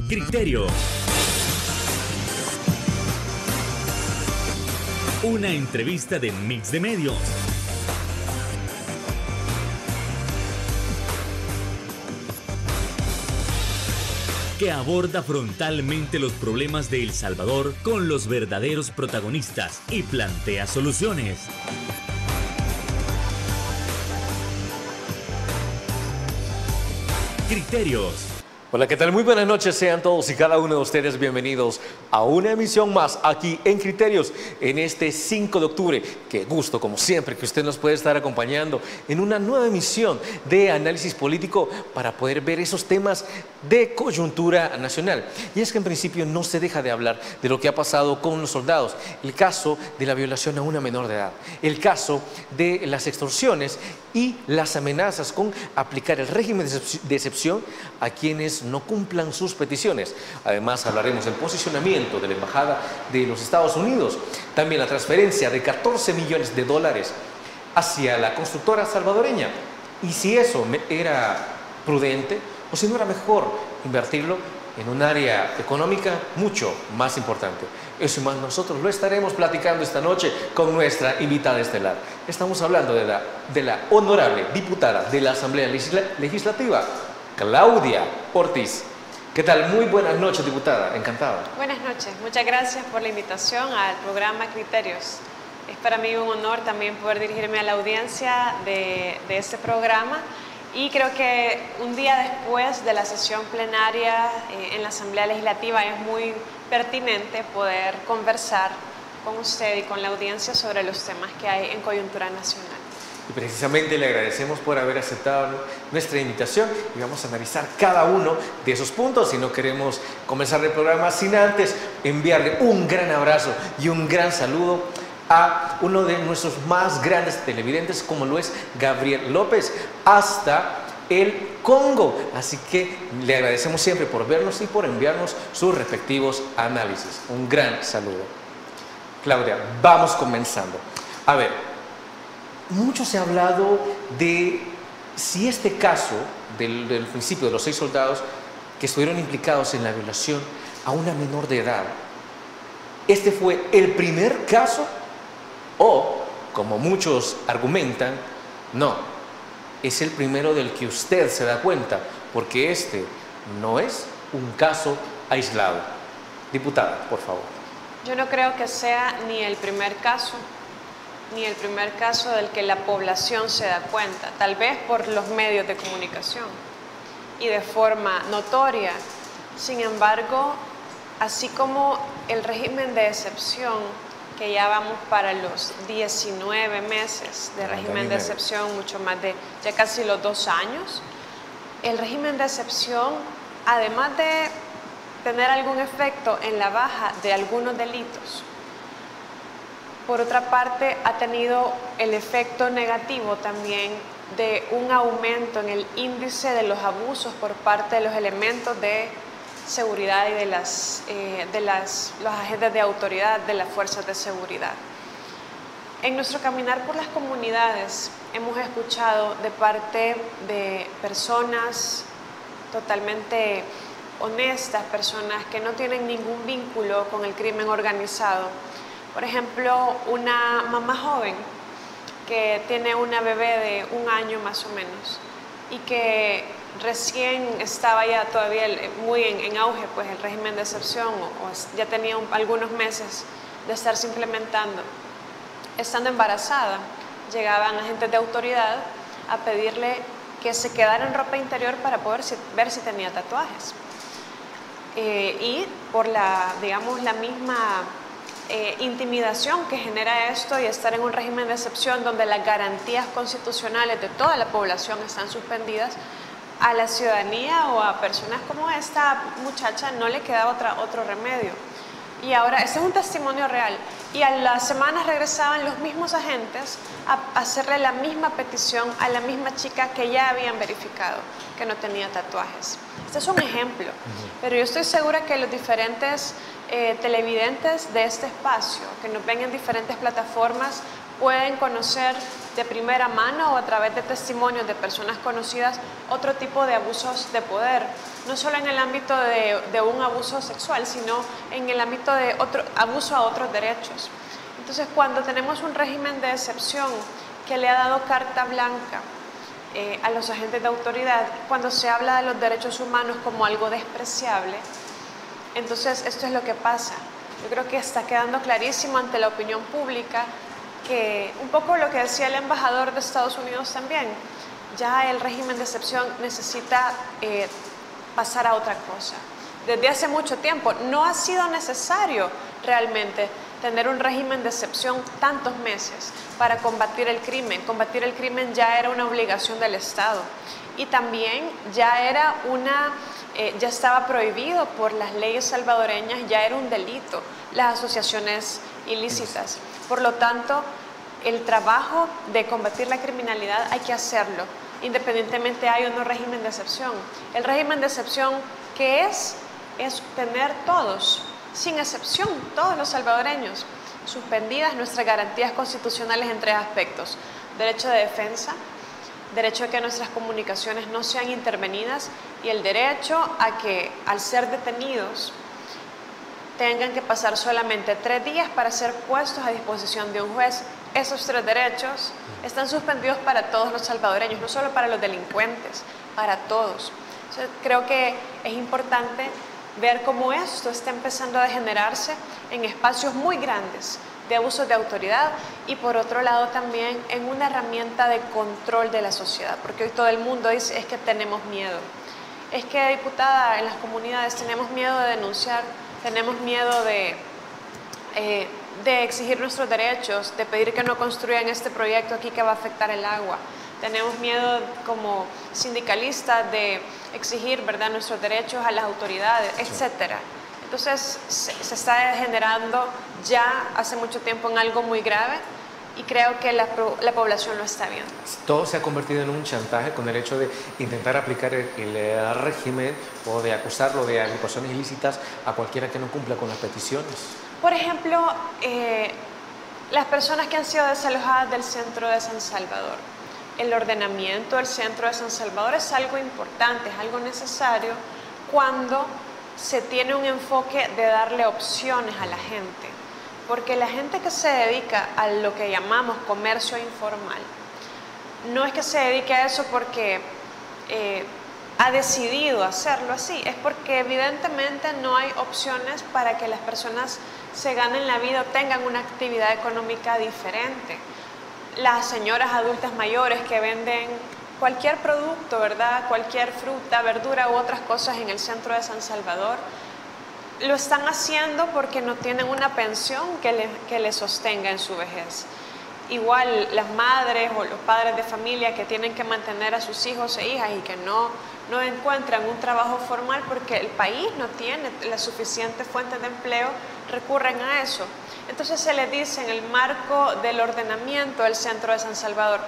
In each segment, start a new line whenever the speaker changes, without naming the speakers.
Criterio. Una entrevista de Mix de Medios. Que aborda frontalmente los problemas de El Salvador con los verdaderos protagonistas y plantea soluciones. Criterios.
Hola, ¿qué tal? Muy buenas noches, sean todos y cada uno de ustedes bienvenidos a una emisión más aquí en Criterios en este 5 de octubre. Qué gusto, como siempre, que usted nos puede estar acompañando en una nueva emisión de análisis político para poder ver esos temas de coyuntura nacional. Y es que en principio no se deja de hablar de lo que ha pasado con los soldados, el caso de la violación a una menor de edad, el caso de las extorsiones y las amenazas con aplicar el régimen de excepción a quienes no cumplan sus peticiones. Además, hablaremos del posicionamiento de la Embajada de los Estados Unidos, también la transferencia de 14 millones de dólares hacia la constructora salvadoreña, y si eso era prudente o si no era mejor invertirlo en un área económica mucho más importante. Eso y más nosotros lo estaremos platicando esta noche con nuestra invitada estelar. Estamos hablando de la honorable diputada de la Asamblea Legislativa, Claudia Ortiz. ¿Qué tal? Muy buenas noches, diputada. Encantada.
Buenas noches. Muchas gracias por la invitación al programa Criterios. Es para mí un honor también poder dirigirme a la audiencia de este programa. Y creo que un día después de la sesión plenaria en la Asamblea Legislativa es muy pertinente poder conversar con usted y con la audiencia sobre los temas que hay en coyuntura nacional.
Y precisamente le agradecemos por haber aceptado nuestra invitación y vamos a analizar cada uno de esos puntos. Y no queremos comenzar el programa sin antes enviarle un gran abrazo y un gran saludo a uno de nuestros más grandes televidentes, como lo es Gabriel López, hasta el Congo. Así que le agradecemos siempre por vernos y por enviarnos sus respectivos análisis. Un gran saludo. Claudia, vamos comenzando. A ver, mucho se ha hablado de si este caso del principio de los 6 soldados que estuvieron implicados en la violación a una menor de edad, este fue el primer caso o, como muchos argumentan, no, es el primero del que usted se da cuenta, porque este no es un caso aislado. Diputada, por favor.
Yo no creo que sea ni el primer caso del que la población se da cuenta, tal vez por los medios de comunicación y de forma notoria. Sin embargo, así como el régimen de excepción, que ya vamos para los 19 meses de régimen de excepción, mucho más de ya casi los 2 años, el régimen de excepción, además de tener algún efecto en la baja de algunos delitos, por otra parte ha tenido el efecto negativo también de un aumento en el índice de los abusos por parte de los elementos de seguridad y de los agentes de autoridad de las fuerzas de seguridad. En nuestro caminar por las comunidades hemos escuchado de parte de personas totalmente honestas, personas que no tienen ningún vínculo con el crimen organizado. Por ejemplo, una mamá joven que tiene una bebé de 1 año más o menos y que recién estaba ya todavía muy en auge pues el régimen de excepción o ya tenía algunos meses de estarse implementando. Estando embarazada, llegaban agentes de autoridad a pedirle que se quedara en ropa interior para poder ver si tenía tatuajes. Y por la misma intimidación que genera esto y estar en un régimen de excepción donde las garantías constitucionales de toda la población están suspendidas, a la ciudadanía o a personas como esta muchacha no le queda otro remedio. Y ahora, este es un testimonio real, y a las semanas regresaban los mismos agentes a hacerle la misma petición a la misma chica que ya habían verificado que no tenía tatuajes. Este es un ejemplo, pero yo estoy segura que los diferentes televidentes de este espacio, que nos ven en diferentes plataformas, pueden conocer de primera mano o a través de testimonios de personas conocidas otro tipo de abusos de poder, no solo en el ámbito de un abuso sexual, sino en el ámbito de abuso a otros derechos. Entonces, cuando tenemos un régimen de excepción que le ha dado carta blanca a los agentes de autoridad, cuando se habla de los derechos humanos como algo despreciable, entonces esto es lo que pasa. Yo creo que está quedando clarísimo ante la opinión pública que un poco lo que decía el embajador de Estados Unidos también, ya el régimen de excepción necesita pasar a otra cosa. Desde hace mucho tiempo no ha sido necesario realmente tener un régimen de excepción tantos meses para combatir el crimen. Combatir el crimen ya era una obligación del Estado y también ya estaba prohibido por las leyes salvadoreñas, ya era un delito las asociaciones ilícitas. Por lo tanto, el trabajo de combatir la criminalidad hay que hacerlo, independientemente hay o no régimen de excepción. El régimen de excepción, ¿qué es? Es tener todos, sin excepción, todos los salvadoreños, suspendidas nuestras garantías constitucionales en 3 aspectos: derecho de defensa, derecho a que nuestras comunicaciones no sean intervenidas y el derecho a que, al ser detenidos, tengan que pasar solamente 3 días para ser puestos a disposición de un juez. Esos 3 derechos están suspendidos para todos los salvadoreños, no solo para los delincuentes, para todos. Entonces, creo que es importante ver cómo esto está empezando a degenerarse en espacios muy grandes de abusos de autoridad y por otro lado también en una herramienta de control de la sociedad, porque hoy todo el mundo dice es que tenemos miedo. Es que, diputada, en las comunidades tenemos miedo de denunciar, tenemos miedo de exigir nuestros derechos, de pedir que no construyan este proyecto aquí que va a afectar el agua. Tenemos miedo como sindicalistas de exigir, ¿verdad?, nuestros derechos a las autoridades, etcétera. Entonces se está degenerando ya hace mucho tiempo en algo muy grave y creo que la población lo está viendo.
Todo se ha convertido en un chantaje con el hecho de intentar aplicar el régimen o de acusarlo de agrupaciones ilícitas a cualquiera que no cumpla con las peticiones.
Por ejemplo, las personas que han sido desalojadas del centro de San Salvador. El ordenamiento del centro de San Salvador es algo importante, es algo necesario cuando se tiene un enfoque de darle opciones a la gente. Porque la gente que se dedica a lo que llamamos comercio informal, no es que se dedique a eso porque ha decidido hacerlo así, es porque evidentemente no hay opciones para que las personas se ganen la vida o tengan una actividad económica diferente. Las señoras adultas mayores que venden cualquier producto, ¿verdad?, cualquier fruta, verdura u otras cosas en el centro de San Salvador, lo están haciendo porque no tienen una pensión que les sostenga en su vejez. Igual las madres o los padres de familia que tienen que mantener a sus hijos e hijas y que no encuentran un trabajo formal porque el país no tiene las suficientes fuentes de empleo, recurren a eso. Entonces se les dice en el marco del ordenamiento del centro de San Salvador,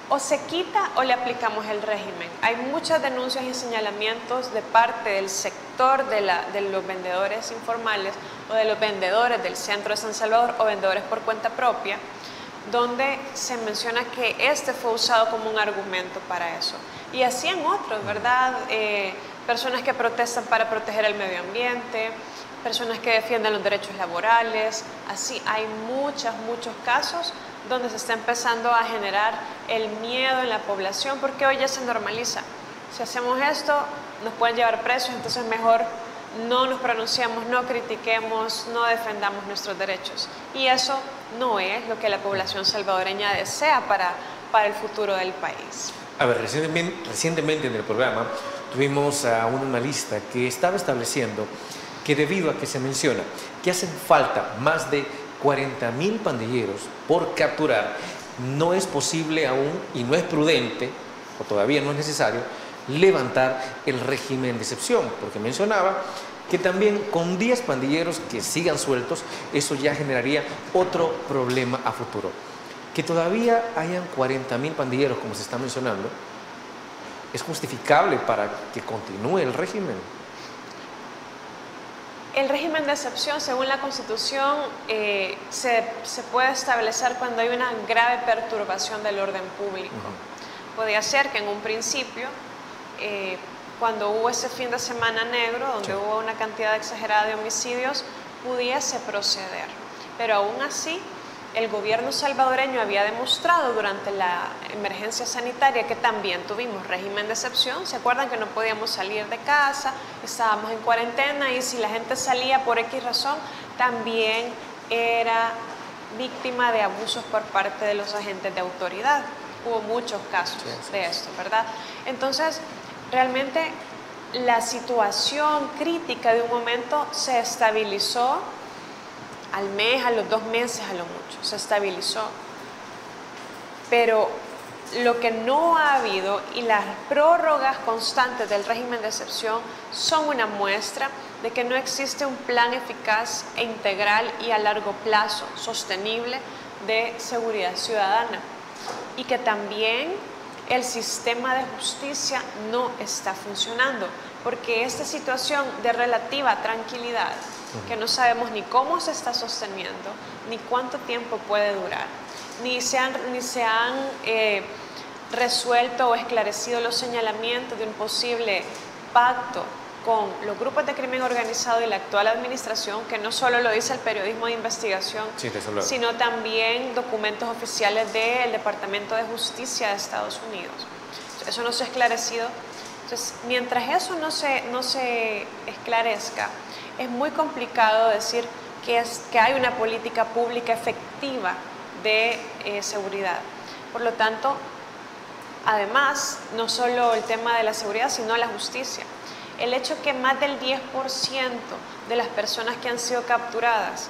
o se quita o le aplicamos el régimen. Hay muchas denuncias y señalamientos de parte del sector de los vendedores informales o de los vendedores del centro de San Salvador o vendedores por cuenta propia, donde se menciona que este fue usado como un argumento para eso. Y así en otros, ¿verdad? Personas que protestan para proteger el medio ambiente, personas que defienden los derechos laborales, así hay muchos casos donde se está empezando a generar el miedo en la población porque hoy ya se normaliza. Si hacemos esto, nos pueden llevar presos, entonces mejor no nos pronunciamos, no critiquemos, no defendamos nuestros derechos. Y eso no es lo que la población salvadoreña desea para el futuro del país.
A ver, recientemente en el programa tuvimos a un analista que estaba estableciendo que debido a que se menciona que hacen falta más de 40.000 pandilleros por capturar, no es posible aún y no es prudente, o todavía no es necesario, levantar el régimen de excepción, porque mencionaba que también con 10 pandilleros que sigan sueltos, eso ya generaría otro problema a futuro. Que todavía hayan 40.000 pandilleros, como se está mencionando, ¿es justificable para que continúe el régimen?
El régimen de excepción, según la Constitución, se puede establecer cuando hay una grave perturbación del orden público. Podía ser que en un principio, cuando hubo ese fin de semana negro, donde hubo una cantidad exagerada de homicidios, pudiese proceder. Pero aún así, el gobierno salvadoreño había demostrado durante la emergencia sanitaria que también tuvimos régimen de excepción. ¿Se acuerdan que no podíamos salir de casa? Estábamos en cuarentena y si la gente salía por X razón, también era víctima de abusos por parte de los agentes de autoridad. Hubo muchos casos de esto, ¿verdad? Entonces, realmente la situación crítica de un momento se estabilizó al mes, a los 2 meses, a lo mucho, se estabilizó. Pero lo que no ha habido y las prórrogas constantes del régimen de excepción son una muestra de que no existe un plan eficaz e integral y a largo plazo sostenible de seguridad ciudadana y que también el sistema de justicia no está funcionando, porque esta situación de relativa tranquilidad, que no sabemos ni cómo se está sosteniendo, ni cuánto tiempo puede durar, ni se han resuelto o esclarecido los señalamientos de un posible pacto con los grupos de crimen organizado y la actual administración, que no solo lo dice el periodismo de investigación, sino también documentos oficiales del Departamento de Justicia de Estados Unidos. Eso no se ha esclarecido. Entonces, mientras eso no se esclarezca, es muy complicado decir que hay una política pública efectiva de seguridad. Por lo tanto, además, no solo el tema de la seguridad, sino la justicia. El hecho que más del 10% de las personas que han sido capturadas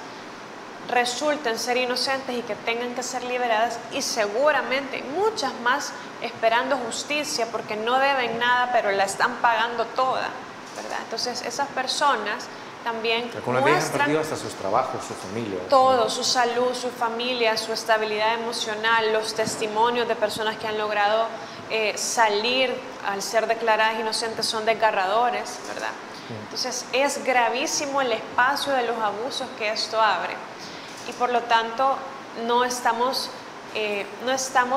resulten ser inocentes y que tengan que ser liberadas, y seguramente muchas más esperando justicia porque no deben nada, pero la están pagando toda, ¿verdad? Entonces, esas personas también
muestran perdido hasta sus trabajos, su familia.
Todo, su salud, su familia, su estabilidad emocional, los testimonios de personas que han logrado salir al ser declaradas inocentes son desgarradores, ¿verdad? Entonces, es gravísimo el espacio de los abusos que esto abre y por lo tanto no estamos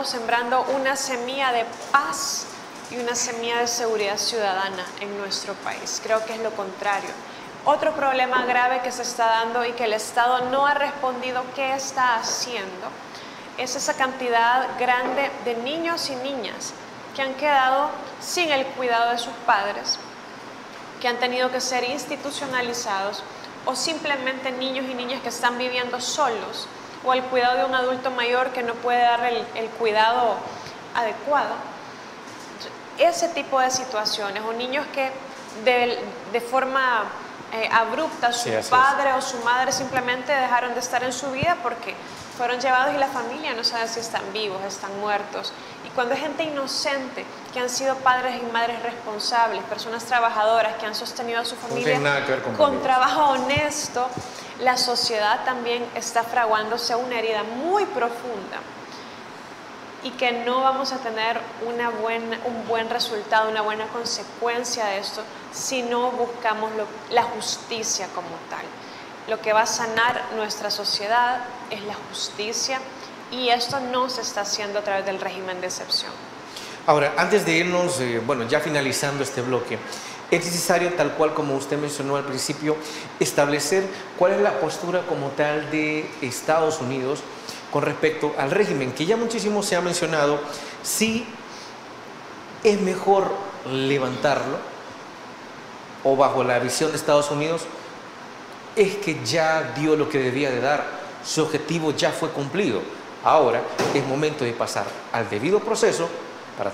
sembrando una semilla de paz y una semilla de seguridad ciudadana en nuestro país. Creo que es lo contrario. Otro problema grave que se está dando y que el Estado no ha respondido qué está haciendo es esa cantidad grande de niños y niñas que han quedado sin el cuidado de sus padres, que han tenido que ser institucionalizados, o simplemente niños y niñas que están viviendo solos, o el cuidado de un adulto mayor que no puede darle el cuidado adecuado. Ese tipo de situaciones, o niños que de forma abrupta su padre o su madre simplemente dejaron de estar en su vida porque fueron llevados y la familia no sabe si están vivos, están muertos. Y cuando hay gente inocente que han sido padres y madres responsables, personas trabajadoras que han sostenido a su familia con trabajo honesto, la sociedad también está fraguándose una herida muy profunda y que no vamos a tener un buen resultado, una buena consecuencia de esto si no buscamos la justicia como tal. Lo que va a sanar nuestra sociedad es la justicia y esto no se está haciendo a través del régimen de excepción.
Ahora, antes de irnos, ya finalizando este bloque, es necesario, tal cual como usted mencionó al principio, establecer cuál es la postura como tal de Estados Unidos con respecto al régimen, que ya muchísimo se ha mencionado, si es mejor levantarlo o bajo la visión de Estados Unidos, es que ya dio lo que debía de dar, su objetivo ya fue cumplido. Ahora es momento de pasar al debido proceso para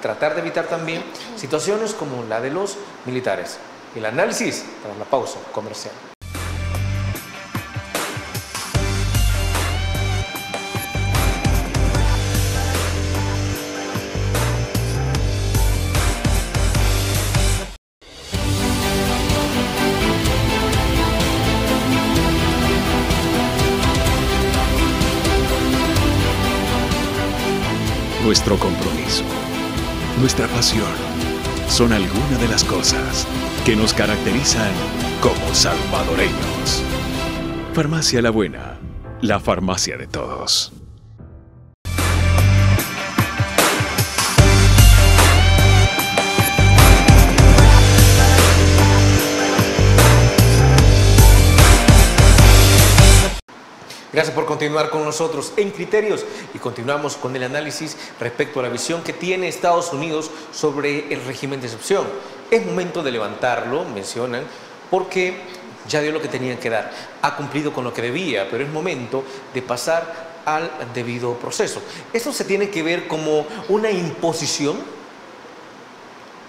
tratar de evitar también situaciones como la de los militares. El análisis tras la pausa comercial.
Nuestro compromiso, nuestra pasión, son algunas de las cosas que nos caracterizan como salvadoreños. Farmacia La Buena, la farmacia de todos.
Gracias por continuar con nosotros en Criterios y continuamos con el análisis respecto a la visión que tiene Estados Unidos sobre el régimen de excepción. Es momento de levantarlo, mencionan, porque ya dio lo que tenía que dar, ha cumplido con lo que debía, pero es momento de pasar al debido proceso. ¿Esto se tiene que ver como una imposición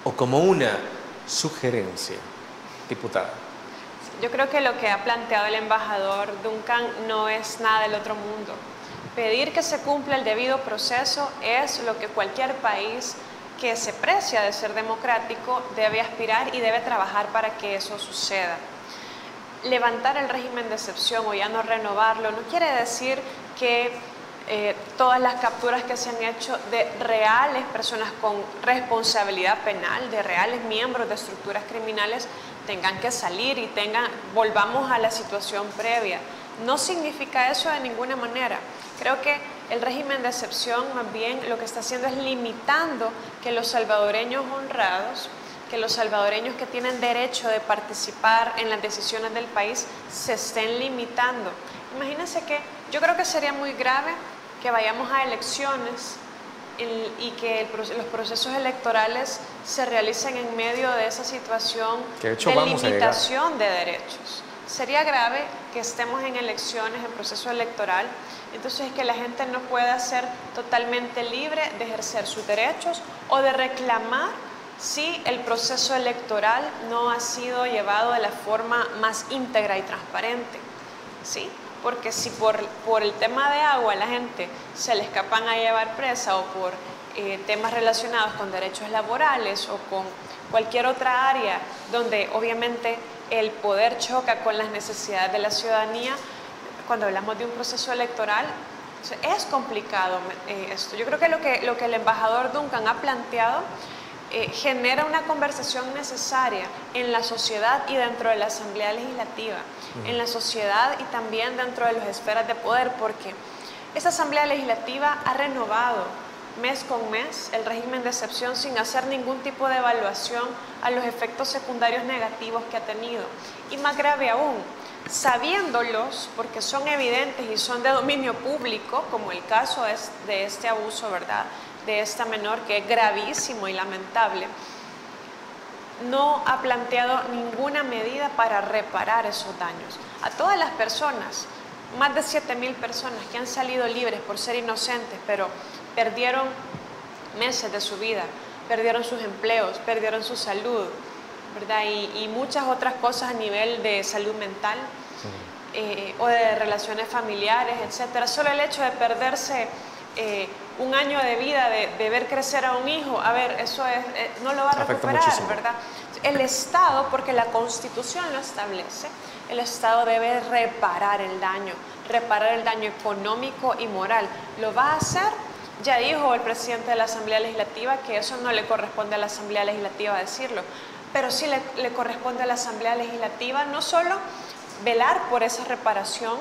o como una sugerencia, diputada?
Yo creo que lo que ha planteado el embajador Duncan no es nada del otro mundo. Pedir que se cumpla el debido proceso es lo que cualquier país que se precia de ser democrático debe aspirar y debe trabajar para que eso suceda. Levantar el régimen de excepción o ya no renovarlo no quiere decir que todas las capturas que se han hecho de reales personas con responsabilidad penal, de reales miembros de estructuras criminales, tengan que salir y volvamos a la situación previa. No significa eso de ninguna manera. Creo que el régimen de excepción más bien lo que está haciendo es limitando que los salvadoreños honrados, que los salvadoreños que tienen derecho de participar en las decisiones del país se estén limitando. Imagínense que yo creo que sería muy grave que vayamos a elecciones y que los procesos electorales se realicen en medio de esa situación de limitación de derechos. Sería grave que estemos en elecciones, en proceso electoral, entonces que la gente no pueda ser totalmente libre de ejercer sus derechos o de reclamar si el proceso electoral no ha sido llevado de la forma más íntegra y transparente, ¿sí? Porque si por el tema de agua la gente se le escapan a llevar presa o por temas relacionados con derechos laborales o con cualquier otra área donde obviamente el poder choca con las necesidades de la ciudadanía, cuando hablamos de un proceso electoral es complicado esto. Yo creo que lo que el embajador Duncan ha planteado genera una conversación necesaria en la sociedad y dentro de la Asamblea Legislativa, en la sociedad y también dentro de las esferas de poder, porque esta Asamblea Legislativa ha renovado mes con mes el régimen de excepción sin hacer ningún tipo de evaluación a los efectos secundarios negativos que ha tenido. Y más grave aún, sabiéndolos, porque son evidentes y son de dominio público, como el caso es de este abuso, ¿verdad?, de esta menor, que es gravísimo y lamentable, no ha planteado ninguna medida para reparar esos daños. A todas las personas, más de 7.000 personas que han salido libres por ser inocentes, pero perdieron meses de su vida, perdieron sus empleos, perdieron su salud, ¿verdad? Y muchas otras cosas a nivel de salud mental o de relaciones familiares, etcétera. Solo el hecho de perderse un año de vida, de ver crecer a un hijo, a ver, eso no lo va a recuperar, ¿verdad? El Estado, porque la Constitución lo establece, el Estado debe reparar el daño económico y moral. ¿Lo va a hacer? Ya dijo el presidente de la Asamblea Legislativa que eso no le corresponde a la Asamblea Legislativa decirlo, pero sí le corresponde a la Asamblea Legislativa no solo velar por esa reparación,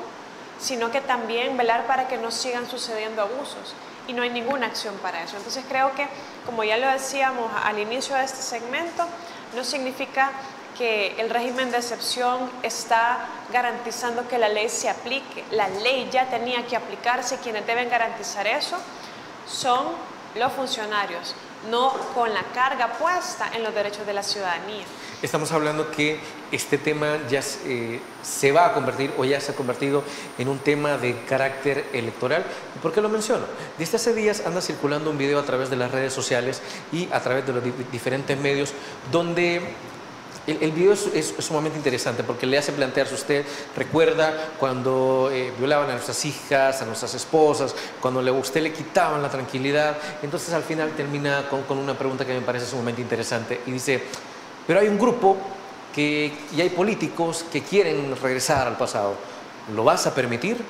sino que también velar para que no sigan sucediendo abusos, y no hay ninguna acción para eso. Entonces creo que, como ya lo decíamos al inicio de este segmento, no significa que el régimen de excepción está garantizando que la ley se aplique. La ley ya tenía que aplicarse y quienes deben garantizar eso son los funcionarios, no con la carga puesta en los derechos de la ciudadanía.
Estamos hablando que este tema ya se va a convertir o ya se ha convertido en un tema de carácter electoral. ¿Por qué lo menciono? Desde hace días anda circulando un video a través de las redes sociales y a través de los diferentes medios donde el video es sumamente interesante porque le hace plantearse usted, recuerda cuando violaban a nuestras hijas, a nuestras esposas, cuando usted le quitaban la tranquilidad. Entonces al final termina con una pregunta que me parece sumamente interesante y dice, pero hay un grupo y hay políticos que quieren regresar al pasado. ¿Lo vas a permitir?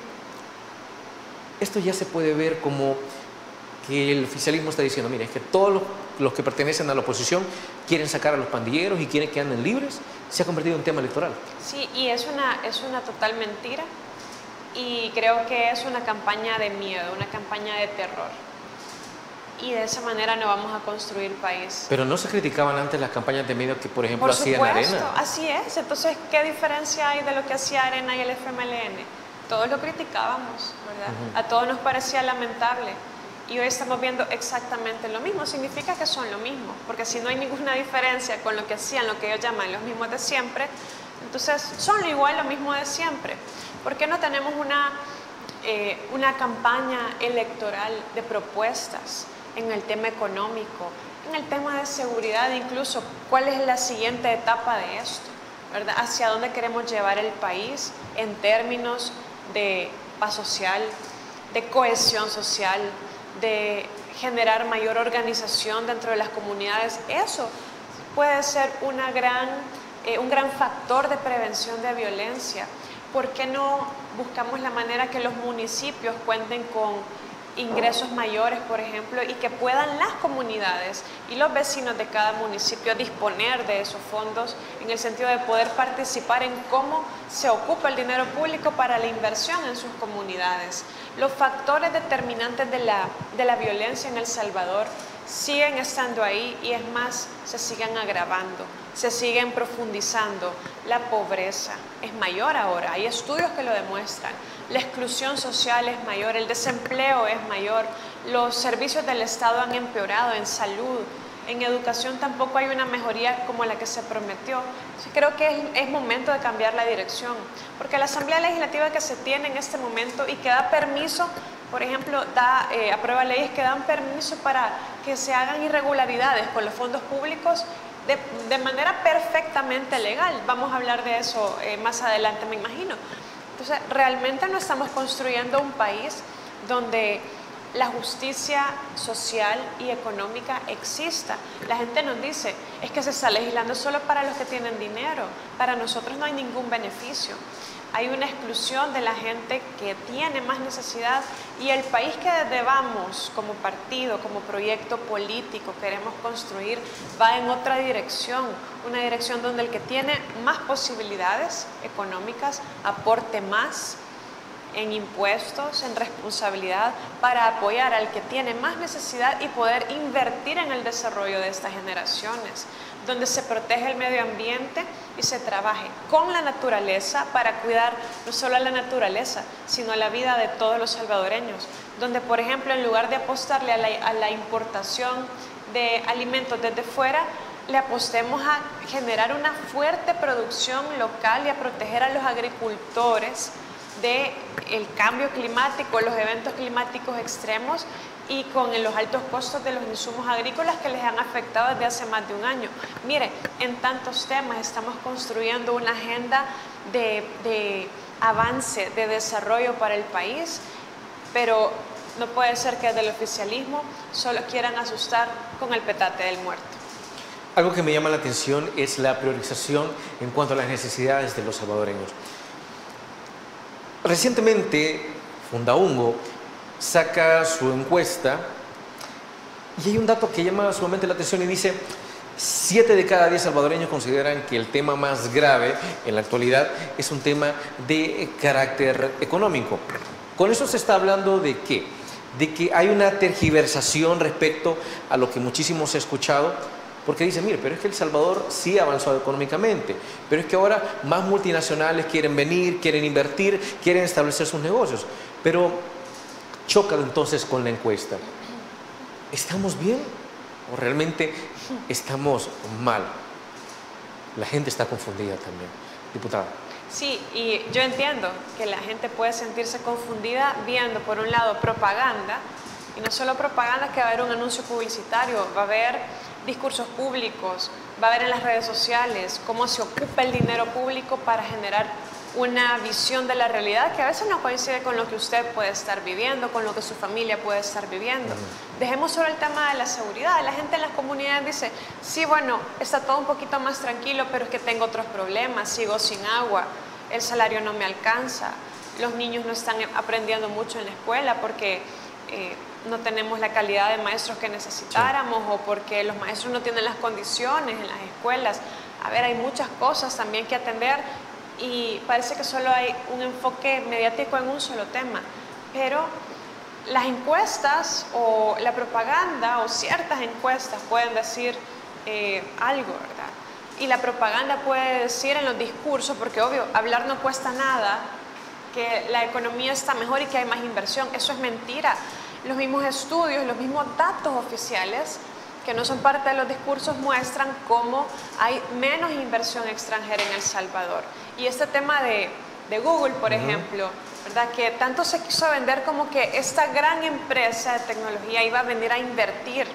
Esto ya se puede ver como que el oficialismo está diciendo, mire, es que todos los que pertenecen a la oposición quieren sacar a los pandilleros y quieren que anden libres, se ha convertido en tema electoral.
Sí, y es una total mentira, y creo que es una campaña de miedo, una campaña de terror. Y de esa manera no vamos a construir país.
Pero no se criticaban antes las campañas de medios que, por ejemplo, hacían Arena.
Así es. Entonces, ¿qué diferencia hay de lo que hacía Arena y el FMLN? Todos lo criticábamos, ¿verdad? A todos nos parecía lamentable. Y hoy estamos viendo exactamente lo mismo. Significa que son lo mismo. Porque si no hay ninguna diferencia con lo que hacían, lo que ellos llaman los mismos de siempre, entonces son igual lo mismo de siempre. ¿Por qué no tenemos una campaña electoral de propuestas en el tema económico, en el tema de seguridad, incluso cuál es la siguiente etapa de esto, ¿verdad? Hacia dónde queremos llevar el país en términos de paz social, de cohesión social, de generar mayor organización dentro de las comunidades. Eso puede ser un gran factor de prevención de violencia. ¿Por qué no buscamos la manera que los municipios cuenten con ingresos mayores, por ejemplo, y que puedan las comunidades y los vecinos de cada municipio disponer de esos fondos en el sentido de poder participar en cómo se ocupa el dinero público para la inversión en sus comunidades? Los factores determinantes de la violencia en El Salvador siguen estando ahí y es más, se siguen agravando, se siguen profundizando. La pobreza es mayor ahora, hay estudios que lo demuestran. La exclusión social es mayor, el desempleo es mayor, los servicios del Estado han empeorado en salud, en educación tampoco hay una mejoría como la que se prometió. Creo que es momento de cambiar la dirección, porque la Asamblea Legislativa que se tiene en este momento y que da permiso, por ejemplo, aprueba leyes que dan permiso para que se hagan irregularidades con los fondos públicos de manera perfectamente legal. Vamos a hablar de eso más adelante, me imagino. Entonces, realmente no estamos construyendo un país donde la justicia social y económica exista. La gente nos dice, es que se está legislando solo para los que tienen dinero. Para nosotros no hay ningún beneficio. Hay una exclusión de la gente que tiene más necesidad, y el país que desde Vamos, como partido, como proyecto político, queremos construir, va en otra dirección, una dirección donde el que tiene más posibilidades económicas aporte más en impuestos, en responsabilidad, para apoyar al que tiene más necesidad y poder invertir en el desarrollo de estas generaciones, donde se protege el medio ambiente y se trabaje con la naturaleza para cuidar no solo a la naturaleza, sino a la vida de todos los salvadoreños, donde, por ejemplo, en lugar de apostarle a la importación de alimentos desde fuera, le apostemos a generar una fuerte producción local y a proteger a los agricultores del cambio climático, los eventos climáticos extremos y con los altos costos de los insumos agrícolas que les han afectado desde hace más de un año. Mire, en tantos temas estamos construyendo una agenda de avance, de desarrollo para el país, pero no puede ser que desde el oficialismo solo quieran asustar con el petate del muerto.
Algo que me llama la atención es la priorización en cuanto a las necesidades de los salvadoreños. Recientemente, Fundaungo saca su encuesta y hay un dato que llama sumamente la atención y dice: 7 de cada 10 salvadoreños consideran que el tema más grave en la actualidad es un tema de carácter económico. Con eso se está hablando de ¿qué? De que hay una tergiversación respecto a lo que muchísimos he escuchado, porque dicen, mire, pero es que El Salvador sí ha avanzado económicamente, pero es que ahora más multinacionales quieren venir, quieren invertir, quieren establecer sus negocios, pero choca entonces con la encuesta. ¿Estamos bien o realmente estamos mal? La gente está confundida también, diputada.
Sí, y yo entiendo que la gente puede sentirse confundida viendo, por un lado, propaganda, y no solo propaganda, que va a haber un anuncio publicitario, va a haber discursos públicos, va a haber en las redes sociales cómo se ocupa el dinero público para generar una visión de la realidad que a veces no coincide con lo que usted puede estar viviendo, con lo que su familia puede estar viviendo. Dejemos solo el tema de la seguridad. La gente en las comunidades dice, sí, bueno, está todo un poquito más tranquilo, pero es que tengo otros problemas, sigo sin agua, el salario no me alcanza, los niños no están aprendiendo mucho en la escuela porque no tenemos la calidad de maestros que necesitáramos o porque los maestros no tienen las condiciones en las escuelas. A ver, hay muchas cosas también que atender y parece que solo hay un enfoque mediático en un solo tema, pero las encuestas o la propaganda o ciertas encuestas pueden decir algo, ¿verdad? Y la propaganda puede decir en los discursos, porque obvio, hablar no cuesta nada, que la economía está mejor y que hay más inversión. Eso es mentira. Los mismos estudios, los mismos datos oficiales que no son parte de los discursos muestran cómo hay menos inversión extranjera en El Salvador. Y este tema de Google, por ejemplo, ¿verdad? Que tanto se quiso vender como que esta gran empresa de tecnología iba a venir a invertir.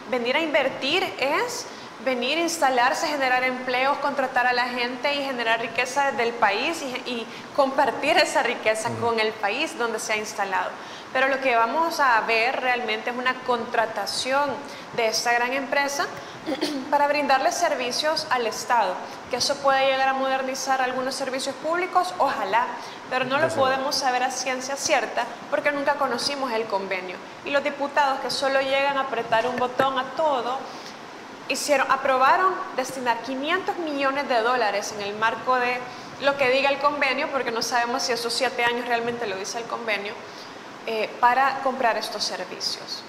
Venir a invertir es venir a instalarse, generar empleos, contratar a la gente y generar riqueza desde el país y compartir esa riqueza con el país donde se ha instalado. Pero lo que vamos a ver realmente es una contratación de esta gran empresa para brindarle servicios al Estado, que eso puede llegar a modernizar algunos servicios públicos, ojalá, pero no lo podemos saber a ciencia cierta porque nunca conocimos el convenio. Y los diputados que solo llegan a apretar un botón a todo, aprobaron destinar $500 millones en el marco de lo que diga el convenio, porque no sabemos si esos 7 años realmente lo dice el convenio, para comprar estos servicios.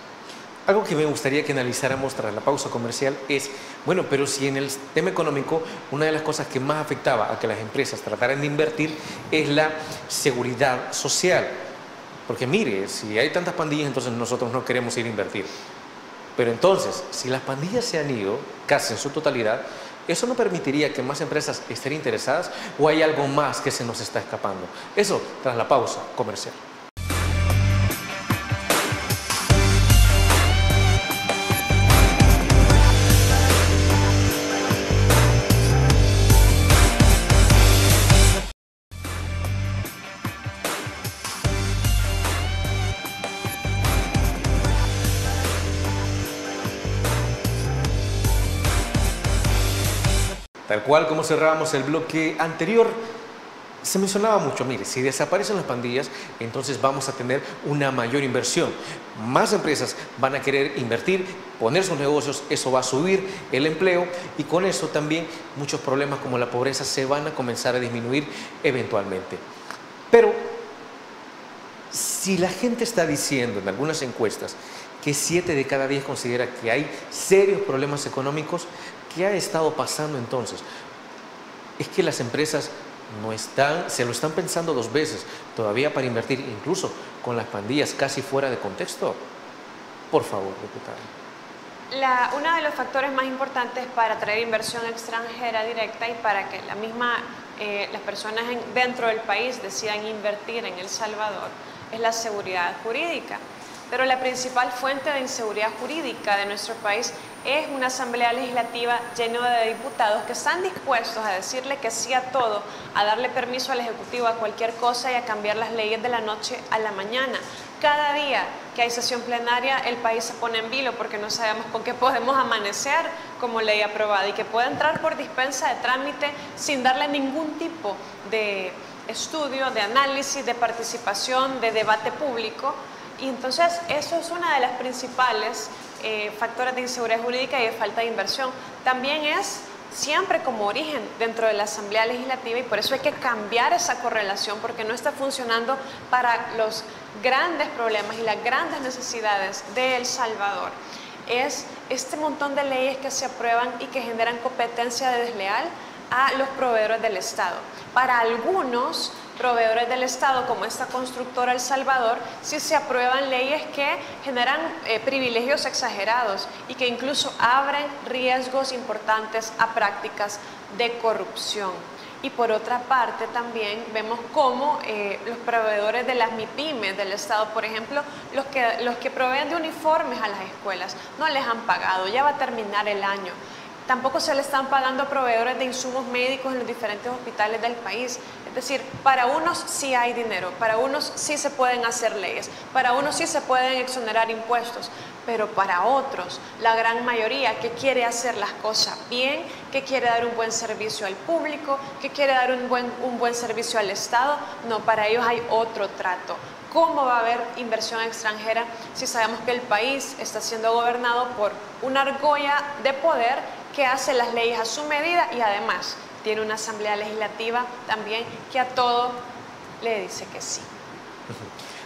Algo que me gustaría que analizáramos tras la pausa comercial es, bueno, pero si en el tema económico una de las cosas que más afectaba a que las empresas trataran de invertir es la seguridad social. Porque mire, si hay tantas pandillas, entonces nosotros no queremos ir a invertir. Pero entonces, si las pandillas se han ido casi en su totalidad, ¿eso no permitiría que más empresas estén interesadas o hay algo más que se nos está escapando? Eso tras la pausa comercial. Tal cual como cerrábamos el bloque anterior, se mencionaba mucho, mire, si desaparecen las pandillas, entonces vamos a tener una mayor inversión. Más empresas van a querer invertir, poner sus negocios, eso va a subir el empleo y con eso también muchos problemas como la pobreza se van a comenzar a disminuir eventualmente. Pero si la gente está diciendo en algunas encuestas que 7 de cada 10 considera que hay serios problemas económicos, ¿qué ha estado pasando entonces? Es que las empresas se lo están pensando 2 veces todavía para invertir, incluso con las pandillas casi fuera de contexto. Por favor, diputada.
Uno de los factores más importantes para atraer inversión extranjera directa y para que las personas dentro del país decidan invertir en El Salvador es la seguridad jurídica. Pero la principal fuente de inseguridad jurídica de nuestro país es una asamblea legislativa llena de diputados que están dispuestos a decirle que sí a todo, a darle permiso al Ejecutivo a cualquier cosa y a cambiar las leyes de la noche a la mañana. Cada día que hay sesión plenaria el país se pone en vilo porque no sabemos con qué podemos amanecer como ley aprobada y que puede entrar por dispensa de trámite sin darle ningún tipo de estudio, de análisis, de participación, de debate público. Y entonces eso es una de las principales factores de inseguridad jurídica y de falta de inversión. También es siempre como origen dentro de la Asamblea Legislativa y por eso hay que cambiar esa correlación porque no está funcionando para los grandes problemas y las grandes necesidades de El Salvador. Es este montón de leyes que se aprueban y que generan competencia desleal a los proveedores del Estado. Para algunos proveedores del Estado, como esta constructora El Salvador, sí se aprueban leyes que generan privilegios exagerados y que incluso abren riesgos importantes a prácticas de corrupción. Y por otra parte también vemos cómo los proveedores de las MIPYMES del Estado, por ejemplo, los que proveen de uniformes a las escuelas, no les han pagado, ya va a terminar el año. Tampoco se le están pagando a proveedores de insumos médicos en los diferentes hospitales del país. Es decir, para unos sí hay dinero, para unos sí se pueden hacer leyes, para unos sí se pueden exonerar impuestos, pero para otros, la gran mayoría que quiere hacer las cosas bien, que quiere dar un buen servicio al público, que quiere dar un buen servicio al Estado, no, para ellos hay otro trato. ¿Cómo va a haber inversión extranjera si sabemos que el país está siendo gobernado por una argolla de poder que hace las leyes a su medida y además tiene una asamblea legislativa también que a todo le dice que sí?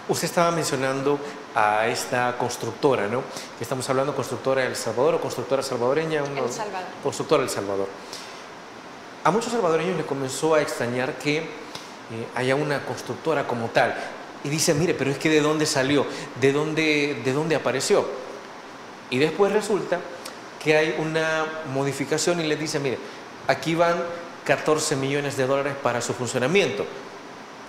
Usted estaba mencionando a esta constructora, ¿no? Estamos hablando constructora de El Salvador o constructora salvadoreña.
El Salvador.
Constructora El Salvador. A muchos salvadoreños les comenzó a extrañar que haya una constructora como tal. Y dicen, mire, pero es que ¿de dónde salió? ¿De dónde apareció? Y después resulta que hay una modificación y les dice, mire, aquí van 14 millones de dólares para su funcionamiento.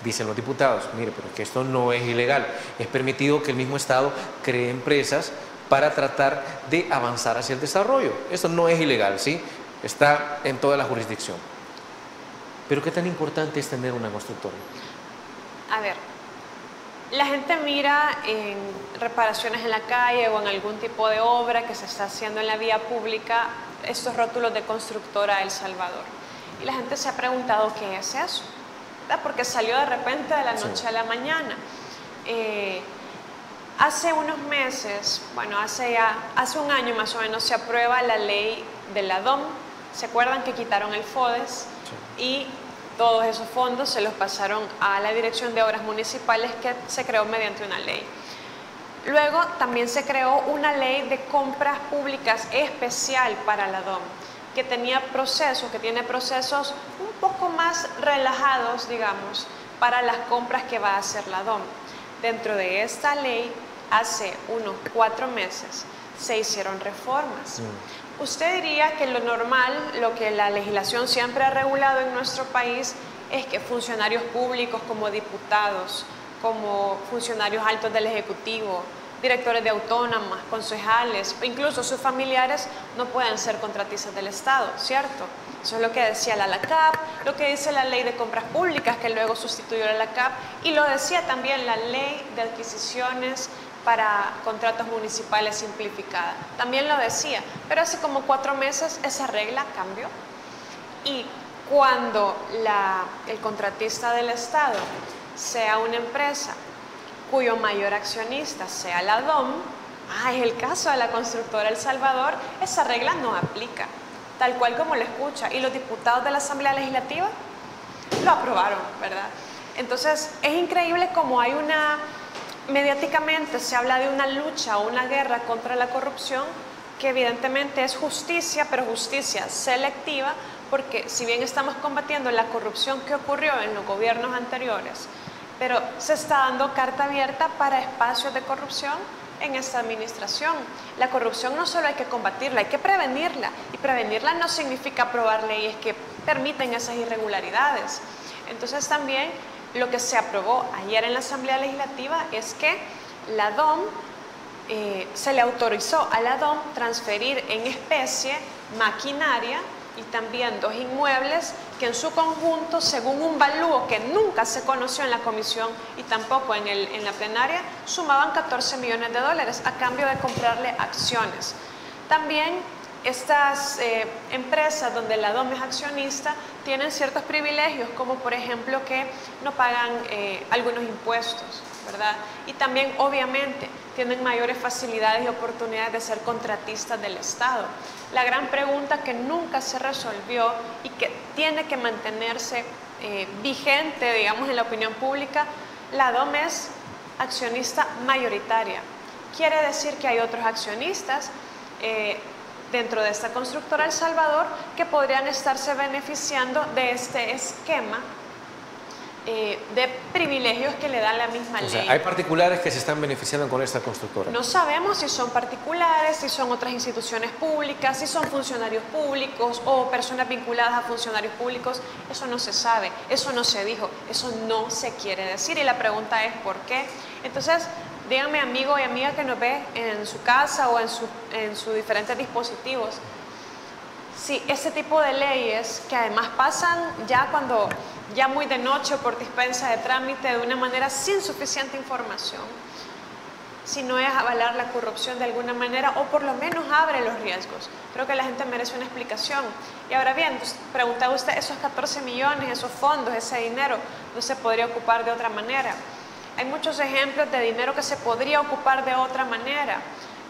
Dicen los diputados, mire, pero que esto no es ilegal. Es permitido que el mismo Estado cree empresas para tratar de avanzar hacia el desarrollo. Esto no es ilegal, ¿sí? Está en toda la jurisdicción. Pero ¿qué tan importante es tener una constructora?
A ver, la gente mira en reparaciones en la calle o en algún tipo de obra que se está haciendo en la vía pública estos rótulos de constructora El Salvador. Y la gente se ha preguntado qué es eso, ¿verdad? Porque salió de repente de la noche a la mañana. Hace unos meses, bueno, hace un año más o menos, se aprueba la ley de la DOM. ¿Se acuerdan que quitaron el FODES? Sí. Y todos esos fondos se los pasaron a la Dirección de Obras Municipales, que se creó mediante una ley. Luego también se creó una ley de compras públicas especial para la DOM, que tiene procesos un poco más relajados, digamos, para las compras que va a hacer la DOM. Dentro de esta ley, hace unos 4 meses, se hicieron reformas. Usted diría que lo normal, lo que la legislación siempre ha regulado en nuestro país, es que funcionarios públicos como diputados, como funcionarios altos del Ejecutivo, directores de autónomas, concejales, incluso sus familiares no pueden ser contratistas del Estado, ¿cierto? Eso es lo que decía la LACAP, lo que dice la Ley de Compras Públicas, que luego sustituyó la LACAP, y lo decía también la Ley de Adquisiciones para Contratos Municipales simplificada. También lo decía, pero hace como 4 meses esa regla cambió. Y cuando el contratista del Estado sea una empresa cuyo mayor accionista sea la DOM, es el caso de la constructora El Salvador, esa regla no aplica, tal cual como lo escucha. Y los diputados de la Asamblea Legislativa lo aprobaron, ¿verdad? Entonces, es increíble cómo hay mediáticamente se habla de una lucha o una guerra contra la corrupción, que evidentemente es justicia, pero justicia selectiva, porque si bien estamos combatiendo la corrupción que ocurrió en los gobiernos anteriores, pero se está dando carta abierta para espacios de corrupción en esta administración. La corrupción no solo hay que combatirla, hay que prevenirla. Y prevenirla no significa aprobar leyes que permiten esas irregularidades. Entonces también lo que se aprobó ayer en la Asamblea Legislativa es que la DOM, se le autorizó a la DOM transferir en especie maquinaria y también 2 inmuebles que en su conjunto, según un valúo que nunca se conoció en la comisión y tampoco en la plenaria, sumaban 14 millones de dólares a cambio de comprarle acciones. También estas empresas donde la DOM es accionista tienen ciertos privilegios, como por ejemplo que no pagan algunos impuestos, ¿verdad? Y también obviamente tienen mayores facilidades y oportunidades de ser contratistas del Estado. La gran pregunta que nunca se resolvió y que tiene que mantenerse vigente, digamos, en la opinión pública, la DOM es accionista mayoritaria. Quiere decir que hay otros accionistas dentro de esta constructora El Salvador que podrían estarse beneficiando de este esquema de privilegios que le da la misma ley.
O sea, hay particulares que se están beneficiando con esta constructora.
No sabemos si son particulares, si son otras instituciones públicas, si son funcionarios públicos o personas vinculadas a funcionarios públicos. Eso no se sabe, eso no se dijo, eso no se quiere decir. Y la pregunta es ¿por qué? Entonces, díganme, amigo y amiga que nos ve en su casa o en sus diferentes dispositivos, Sí, ese tipo de leyes que además pasan ya cuando ya muy de noche o por dispensa de trámite de una manera sin suficiente información, si no es avalar la corrupción de alguna manera o por lo menos abre los riesgos. Creo que la gente merece una explicación. Y ahora bien, preguntaba usted, esos 14 millones, esos fondos, ese dinero, ¿no se podría ocupar de otra manera? Hay muchos ejemplos de dinero que se podría ocupar de otra manera.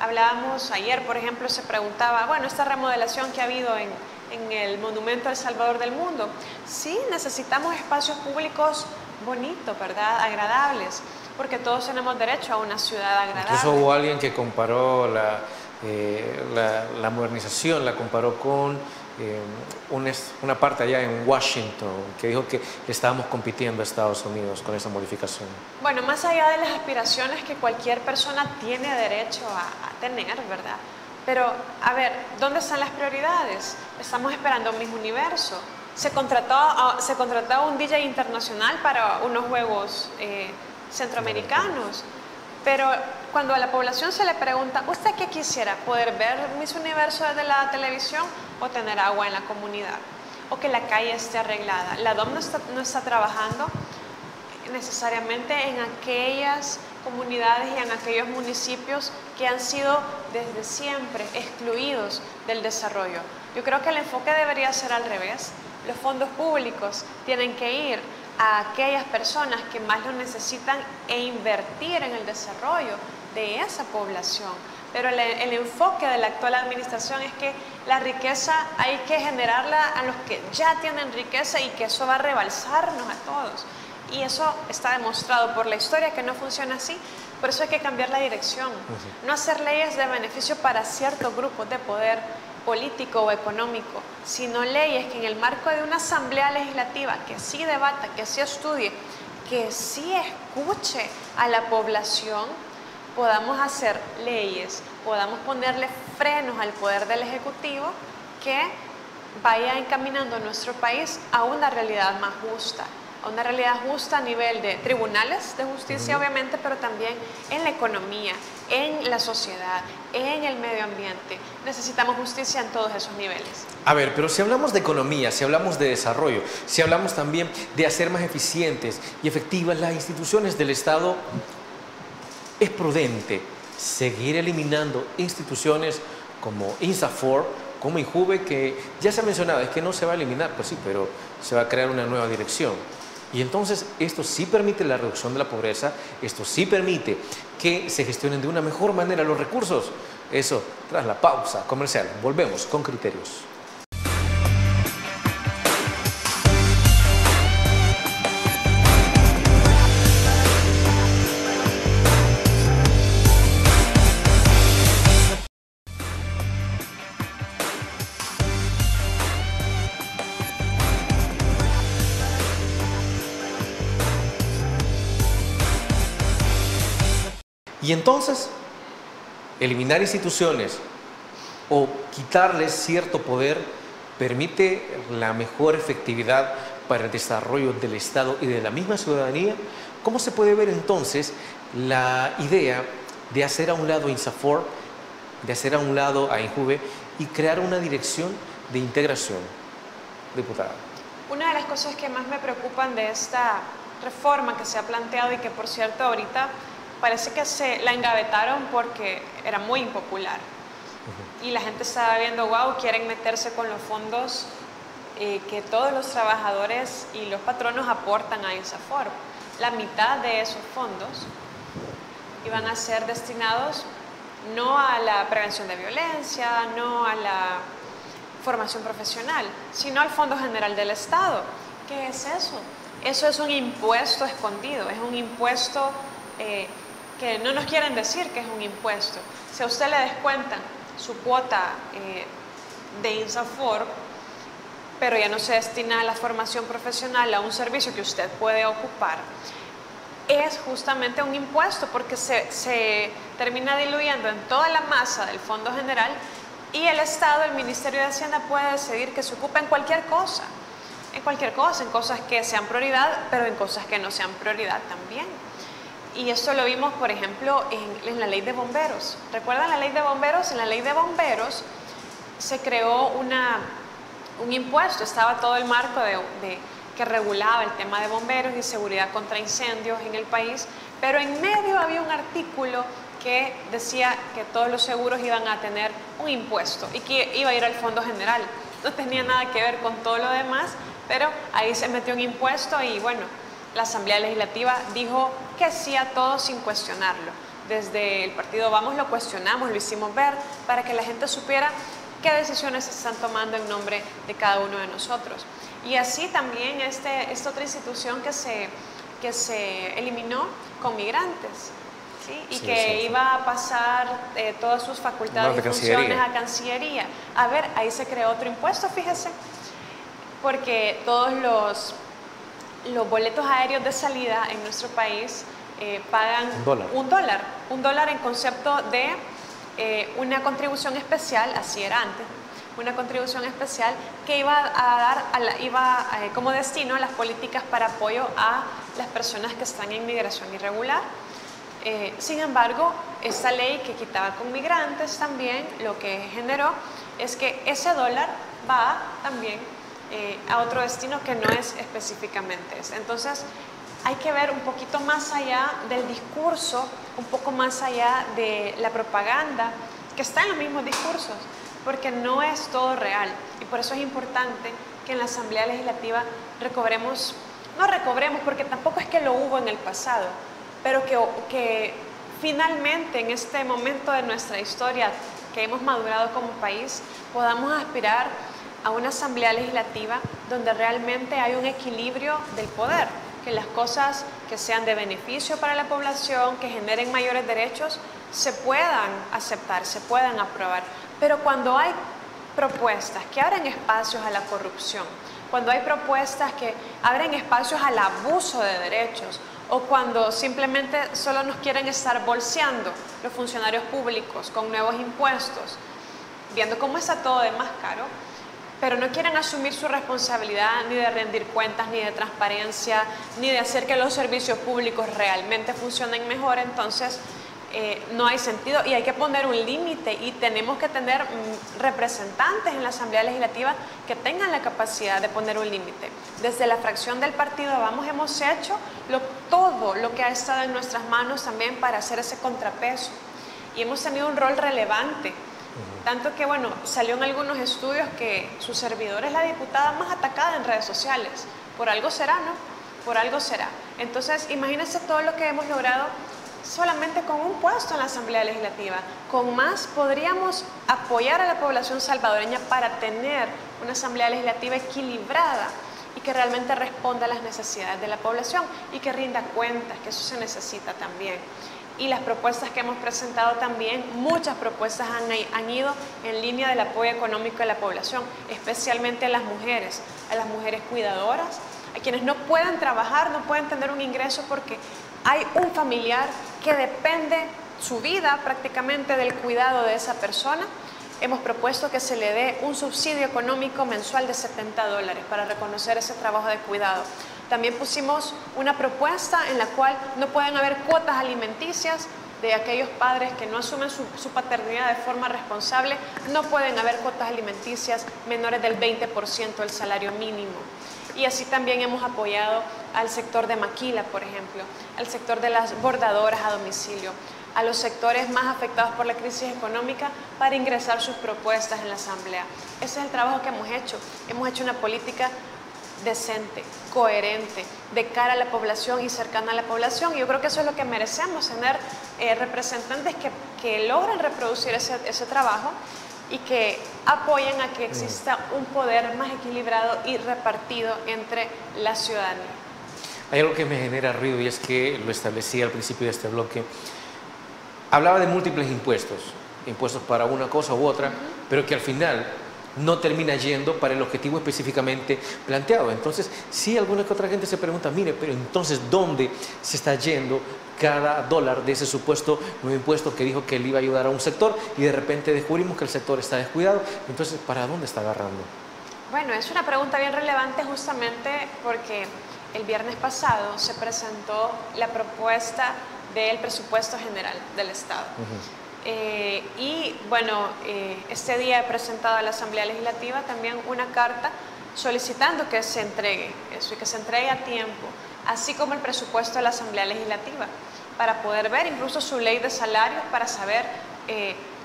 Hablábamos ayer, por ejemplo, se preguntaba, bueno, esta remodelación que ha habido en el Monumento al Salvador del Mundo. Sí, necesitamos espacios públicos bonitos, ¿verdad? Agradables, porque todos tenemos derecho a una ciudad agradable.
Incluso hubo alguien que comparó la modernización, la comparó con una parte allá en Washington, que dijo que estábamos compitiendo a Estados Unidos con esa modificación.
Bueno, más allá de las aspiraciones que cualquier persona tiene derecho a tener, ¿verdad? Pero, a ver, ¿dónde están las prioridades? Estamos esperando un mismo universo. Se contrató a un DJ internacional para unos juegos centroamericanos, pero cuando a la población se le pregunta, ¿usted qué quisiera? ¿Poder ver Miss Universo desde la televisión o tener agua en la comunidad? ¿O que la calle esté arreglada? La DOM no está trabajando necesariamente en aquellas comunidades y en aquellos municipios que han sido desde siempre excluidos del desarrollo. Yo creo que el enfoque debería ser al revés. Los fondos públicos tienen que ir a aquellas personas que más lo necesitan e invertir en el desarrollo de esa población. Pero el enfoque de la actual administración es que la riqueza hay que generarla a los que ya tienen riqueza y que eso va a rebalsarnos a todos. Y eso está demostrado por la historia que no funciona así. Por eso hay que cambiar la dirección. No hacer leyes de beneficio para ciertos grupos de poder político o económico, sino leyes que en el marco de una asamblea legislativa que sí debata, que sí estudie, que sí escuche a la población, podamos hacer leyes, podamos ponerle frenos al poder del Ejecutivo que vaya encaminando a nuestro país a una realidad más justa. A una realidad justa a nivel de tribunales de justicia, obviamente, pero también en la economía, en la sociedad, en el medio ambiente. Necesitamos justicia en todos esos niveles.
A ver, pero si hablamos de economía, si hablamos de desarrollo, si hablamos también de hacer más eficientes y efectivas las instituciones del Estado, es prudente seguir eliminando instituciones como INSAFORP, como INJUVE, que ya se ha mencionado, es que no se va a eliminar, pues sí, pero se va a crear una nueva dirección. Y entonces esto sí permite la reducción de la pobreza, esto sí permite que se gestionen de una mejor manera los recursos. Eso tras la pausa comercial. Volvemos con Criterios. Y entonces, eliminar instituciones o quitarles cierto poder permite la mejor efectividad para el desarrollo del Estado y de la misma ciudadanía. ¿Cómo se puede ver entonces la idea de hacer a un lado INSAFORP, de hacer a un lado a INJUVE y crear una dirección de integración, diputada?
Una de las cosas que más me preocupan de esta reforma que se ha planteado y que, por cierto, ahorita parece que se la engavetaron porque era muy impopular. Y la gente estaba viendo, wow, quieren meterse con los fondos que todos los trabajadores y los patronos aportan a INSAFORP. La mitad de esos fondos iban a ser destinados no a la prevención de violencia, no a la formación profesional, sino al Fondo General del Estado. ¿Qué es eso? Eso es un impuesto escondido, es un impuesto que no nos quieren decir que es un impuesto. Si a usted le descuentan su cuota de INSAFORP, pero ya no se destina a la formación profesional, a un servicio que usted puede ocupar, es justamente un impuesto porque se termina diluyendo en toda la masa del Fondo General y el Estado, el Ministerio de Hacienda puede decidir que se ocupe en cualquier cosa, en cosas que sean prioridad, pero en cosas que no sean prioridad también. Y esto lo vimos, por ejemplo, en la ley de bomberos. ¿Recuerdan la ley de bomberos? En la ley de bomberos se creó una un impuesto, estaba todo el marco que regulaba el tema de bomberos y seguridad contra incendios en el país, pero en medio había un artículo que decía que todos los seguros iban a tener un impuesto y que iba a ir al Fondo General. No tenía nada que ver con todo lo demás, pero ahí se metió un impuesto y bueno, la Asamblea Legislativa dijo que sí a todo sin cuestionarlo. Desde el partido Vamos lo cuestionamos, lo hicimos ver para que la gente supiera qué decisiones se están tomando en nombre de cada uno de nosotros. Y así también esta otra institución que se eliminó con migrantes, ¿sí? Y que iba a pasar todas sus facultades y funciones a Cancillería. A ver, ahí se creó otro impuesto, fíjese, porque todos los boletos aéreos de salida en nuestro país pagan un dólar en concepto de una contribución especial, así era antes, una contribución especial que iba a dar como destino a las políticas para apoyo a las personas que están en migración irregular. Sin embargo, esta ley que quitaba con migrantes también lo que generó es que ese dólar va también a otro destino que no es específicamente ese. Entonces, hay que ver un poquito más allá del discurso, un poco más allá de la propaganda que está en los mismos discursos, porque no es todo real. Y por eso es importante que en la Asamblea Legislativa no recobremos, porque tampoco es que lo hubo en el pasado, pero que finalmente en este momento de nuestra historia que hemos madurado como país, podamos aspirar a una Asamblea Legislativa donde realmente hay un equilibrio del poder, que las cosas que sean de beneficio para la población, que generen mayores derechos, se puedan aceptar, se puedan aprobar. Pero cuando hay propuestas que abren espacios a la corrupción, cuando hay propuestas que abren espacios al abuso de derechos, o cuando simplemente solo nos quieren estar bolseando los funcionarios públicos con nuevos impuestos, viendo cómo está todo de más caro, pero no quieren asumir su responsabilidad ni de rendir cuentas, ni de transparencia, ni de hacer que los servicios públicos realmente funcionen mejor, entonces no hay sentido y hay que poner un límite y tenemos que tener representantes en la Asamblea Legislativa que tengan la capacidad de poner un límite. Desde la fracción del partido Vamos hemos hecho todo lo que ha estado en nuestras manos también para hacer ese contrapeso y hemos tenido un rol relevante. Tanto que, bueno, salió en algunos estudios que su servidor es la diputada más atacada en redes sociales. Por algo será, ¿no? Por algo será. Entonces, imagínense todo lo que hemos logrado solamente con un puesto en la Asamblea Legislativa. Con más podríamos apoyar a la población salvadoreña para tener una Asamblea Legislativa equilibrada y que realmente responda a las necesidades de la población y que rinda cuentas, que eso se necesita también. Y las propuestas que hemos presentado también, muchas propuestas han ido en línea del apoyo económico a la población, especialmente a las mujeres cuidadoras, a quienes no pueden trabajar, no pueden tener un ingreso porque hay un familiar que depende su vida prácticamente del cuidado de esa persona. Hemos propuesto que se le dé un subsidio económico mensual de $70 para reconocer ese trabajo de cuidado. También pusimos una propuesta en la cual no pueden haber cuotas alimenticias de aquellos padres que no asumen su paternidad de forma responsable, no pueden haber cuotas alimenticias menores del 20% del salario mínimo. Y así también hemos apoyado al sector de maquila, por ejemplo, al sector de las bordadoras a domicilio, a los sectores más afectados por la crisis económica para ingresar sus propuestas en la Asamblea. Ese es el trabajo que hemos hecho. Hemos hecho una política decente, coherente, de cara a la población y cercana a la población. Y yo creo que eso es lo que merecemos, tener representantes que logren reproducir ese trabajo y que apoyen a que exista un poder más equilibrado y repartido entre la ciudadanía.
Hay algo que me genera ruido y es que lo establecí al principio de este bloque. Hablaba de múltiples impuestos para una cosa u otra, pero que al final no termina yendo para el objetivo específicamente planteado. Entonces, sí, alguna que otra gente se pregunta, mire, pero entonces, ¿dónde se está yendo cada dólar de ese supuesto nuevo impuesto que dijo que le iba a ayudar a un sector y de repente descubrimos que el sector está descuidado? Entonces, ¿para dónde está agarrando?
Bueno, es una pregunta bien relevante justamente porque el viernes pasado se presentó la propuesta del presupuesto general del Estado. Y bueno, este día he presentado a la Asamblea Legislativa también una carta solicitando que se entregue eso y que se entregue a tiempo, así como el presupuesto de la Asamblea Legislativa, para poder ver incluso su ley de salarios, para saber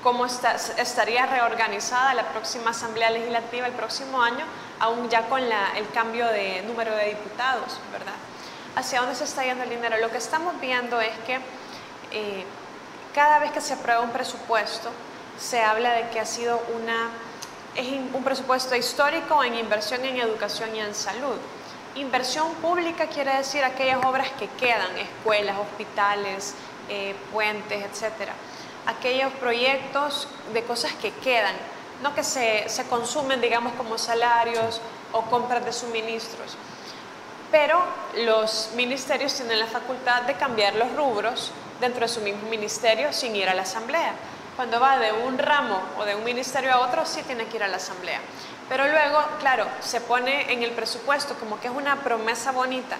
cómo estaría reorganizada la próxima Asamblea Legislativa el próximo año, aún ya con el cambio de número de diputados, ¿verdad? ¿Hacia dónde se está yendo el dinero? Lo que estamos viendo es que cada vez que se aprueba un presupuesto, se habla de que ha sido un presupuesto histórico en inversión en educación y en salud. Inversión pública quiere decir aquellas obras que quedan, escuelas, hospitales, puentes, etcétera. Aquellos proyectos de cosas que quedan, no que se consumen, digamos, como salarios o compras de suministros. Pero los ministerios tienen la facultad de cambiar los rubros dentro de su mismo ministerio sin ir a la asamblea. Cuando va de un ramo o de un ministerio a otro, sí tiene que ir a la asamblea. Pero luego, claro, se pone en el presupuesto como que es una promesa bonita.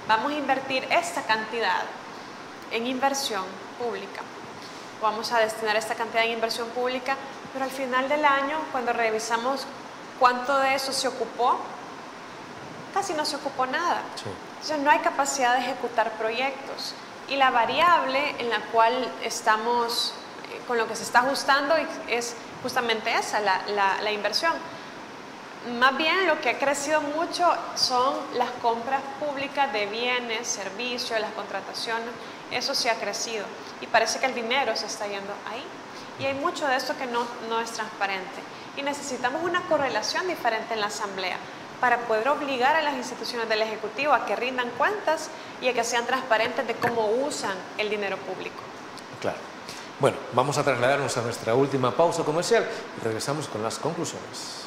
Vamos a invertir esta cantidad en inversión pública. Vamos a destinar esta cantidad en inversión pública, pero al final del año, cuando revisamos cuánto de eso se ocupó, casi no se ocupó nada. Sí. Entonces no hay capacidad de ejecutar proyectos. Y la variable en la cual estamos, con lo que se está ajustando es justamente esa, la inversión. Más bien lo que ha crecido mucho son las compras públicas de bienes, servicios, las contrataciones, eso sí ha crecido y parece que el dinero se está yendo ahí. Y hay mucho de esto que no es transparente y necesitamos una correlación diferente en la asamblea para poder obligar a las instituciones del Ejecutivo a que rindan cuentas y a que sean transparentes de cómo usan el dinero público.
Claro. Bueno, vamos a trasladarnos a nuestra última pausa comercial y regresamos con las conclusiones.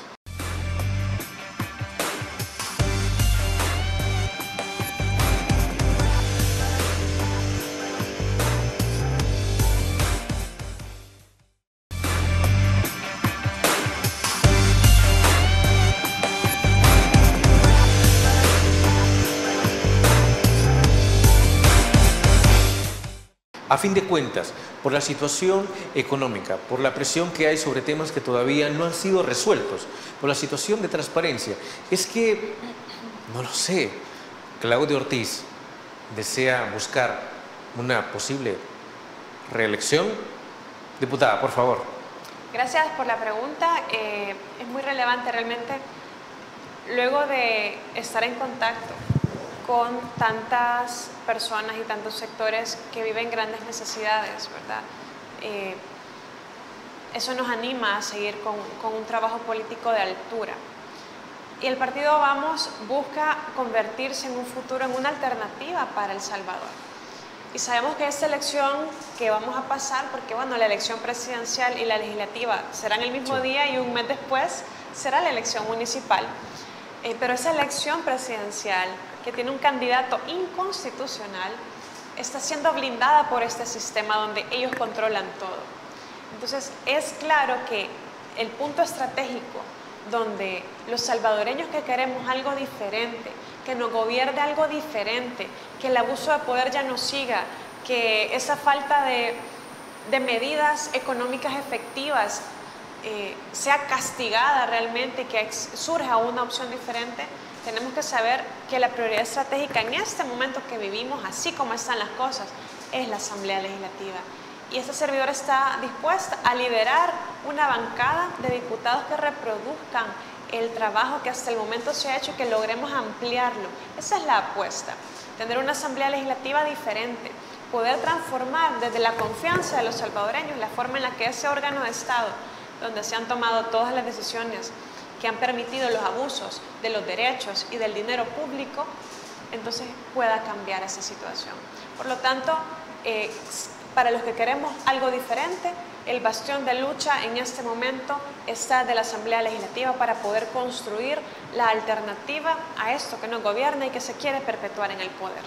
A fin de cuentas, por la situación económica, por la presión que hay sobre temas que todavía no han sido resueltos, por la situación de transparencia, es que, no lo sé, Claudia Ortiz desea buscar una posible reelección. Diputada, por favor.
Gracias por la pregunta. Es muy relevante realmente. Luego de estar en contacto con tantas personas y tantos sectores que viven grandes necesidades, ¿verdad? Eso nos anima a seguir con un trabajo político de altura. Y el partido Vamos busca convertirse en un futuro en una alternativa para El Salvador. Y sabemos que esta elección que vamos a pasar, porque bueno, la elección presidencial y la legislativa serán el mismo día y un mes después será la elección municipal. Pero esa elección presidencial, que tiene un candidato inconstitucional, está siendo blindada por este sistema donde ellos controlan todo. Entonces, es claro que el punto estratégico donde los salvadoreños que queremos algo diferente, que nos gobierne algo diferente, que el abuso de poder ya no siga, que esa falta de medidas económicas efectivas sea castigada realmente y que surja una opción diferente, tenemos que saber que la prioridad estratégica en este momento que vivimos, así como están las cosas, es la Asamblea Legislativa. Y esta servidora está dispuesta a liderar una bancada de diputados que reproduzcan el trabajo que hasta el momento se ha hecho y que logremos ampliarlo. Esa es la apuesta, tener una Asamblea Legislativa diferente, poder transformar desde la confianza de los salvadoreños la forma en la que ese órgano de Estado, donde se han tomado todas las decisiones que han permitido los abusos de los derechos y del dinero público, entonces pueda cambiar esa situación. Por lo tanto, para los que queremos algo diferente, el bastión de lucha en este momento está de la Asamblea Legislativa para poder construir la alternativa a esto que nos gobierna y que se quiere perpetuar en el poder.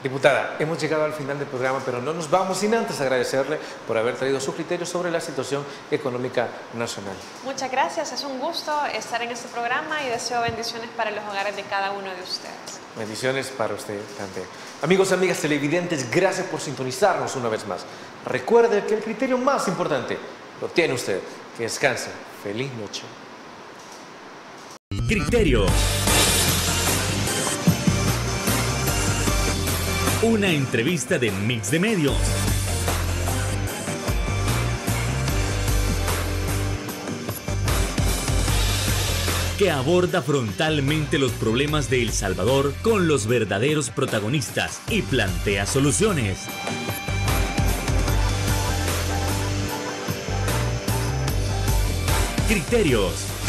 Diputada, hemos llegado al final del programa, pero no nos vamos sin antes agradecerle por haber traído su criterio sobre la situación económica nacional.
Muchas gracias, es un gusto estar en este programa y deseo bendiciones para los hogares de cada uno de ustedes.
Bendiciones para usted también. Amigos y amigas televidentes, gracias por sintonizarnos una vez más. Recuerde que el criterio más importante lo tiene usted. Que descanse. Feliz noche.
Criterio. Una entrevista de Mix de Medios. Que aborda frontalmente los problemas de El Salvador con los verdaderos protagonistas y plantea soluciones. Criterios.